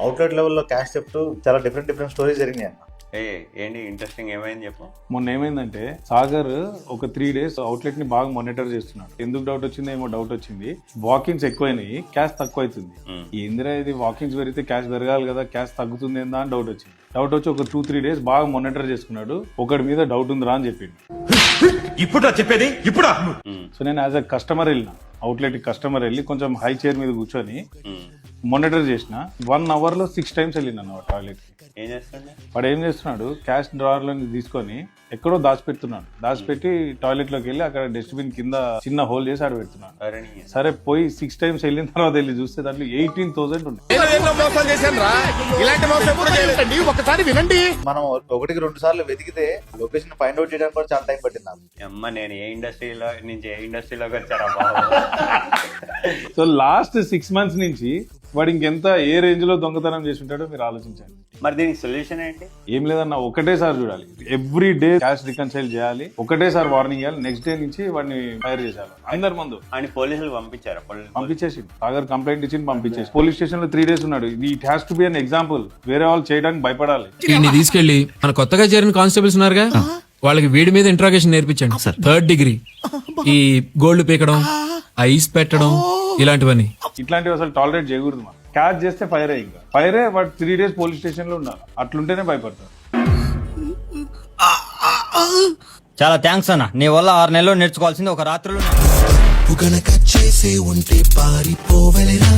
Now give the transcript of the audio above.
Outlet లెవెల్లో cash theft చాలా different stories జరిగినాయి అన్న. ఏంటి ఇంట్రెస్టింగ్ ఏమైంది చెప్పు. మొన్న ఏమైందంటే సాగర్ ఒక 3 days అవుట్లెట్ ని బాగా మానిటర్ చేస్తున్నాడు. ఎందుకు డౌట్ వచ్చిందో ఏమో డౌట్ వచ్చింది. వాకింగ్స్ ఎక్కువైనాయి, క్యాష్ తక్కువ అవుతుంది. ఏందిరా ఇది వాకింగ్స్ పెరిగితే క్యాష్ పెరగాలి కదా, క్యాష్ తగ్గుతుంది ఏందా అని డౌట్ వచ్చింది. డౌట్ వచ్చి ఒక 2-3 days బాగా మానిటర్ చేసుకున్నాడు. ఒకటి మీద డౌట్ ఉందిరా అని చెప్పిండు. ఇప్పుడు చెప్పేది ఇప్పుడు. సో నేను యాజ్ అ కస్టమర్ వెళ్ళిన అవుట్లెట్ కస్టమర్ వెళ్ళి కొంచెం హై చైర్ మీద కూర్చొని మానిటర్ చేసిన. 1 hour లో 6 times వెళ్ళిన టాయిలెట్ కి. ఏం చేస్తాడు వాడు ఏం చేస్తున్నాడు, క్యాష్ డ్రావర్ లో తీసుకొని ఎక్కడో దాచిపెడుతున్నాడు. దాచిపెట్టి టాయిలెట్ లోకి వెళ్ళి అక్కడ డస్ట్బిన్ కింద చిన్న హోల్ చేసి ఆడ పెడుతున్నాడు. సరే పోయి 6 times వెళ్ళిన తర్వాత వెళ్ళి చూస్తే దాంట్లో 18,000 ఉంది. మనం 1-2 సార్లు వెతికితే లొకేషన్ ఫైండ్ అవుట్ చేయడానికి కూడా చాలా టైం పట్టింది నాకు. అమ్మ నేను ఏ ఇండస్ట్రీలో నుంచి ఏ ఇండస్ట్రీలోకి వచ్చారా బాబు. సో లాస్ట్ 6 months నుంచి వాడు ఇంకెంత ఏ రేంజ్ లో దొంగతనం చేసి ఉంటాడో మీరు ఆలోచించండి. మరి దీనికి సొల్యూషన్ ఏంటి? ఏం లేదన్నా, ఒకటేసారి చూడాలి. ఎవ్రీ డే క్యాష్ రికన్సైల్ చేయాలి, ఒకటేసారి వార్నింగ్ ఇవ్వాలి. నెక్స్ట్ డే నుంచి వాడిని ఫైర్ చేసేయాలి అందరి ముందు. అని పోలీసులు పంపించారా? పంపించేసి సాగర్ కంప్లైంట్ ఇచ్చి పంపించేసి పోలీస్ స్టేషన్ లో 3 days ఉన్నాడు. It has to be an example. వేరే వాళ్ళు చేయడానికి భయపడాలి. వీడిని తీసుకెళ్లి మన కొత్తగా చేరిన కానిస్టేబుల్స్ ఉన్నారుగా, వాళ్ళకి వీడి మీద ఇంట్రాగేషన్ నేర్పించండి. 3rd degree ఈ గోల్డ్ పీకడం, ఐస్ పెట్టడం, ఇలాంటివన్నీ. ఇట్లాంటివి అసలు టాలరేట్ చేయకూడదు. మనం క్యాచ్ చేస్తే ఫైర్ ఇంకా ఫైరే. వాడు 3 days పోలీస్ స్టేషన్ లో ఉండాలి. అట్లుంటేనే భయపడతారు. చాలా థ్యాంక్స్ అన్న. నీ వల్ల 6 నెలలు నేర్చుకోవాల్సింది ఒక రాత్రిలో చేసే ఉంటే పారిపోవలేరా.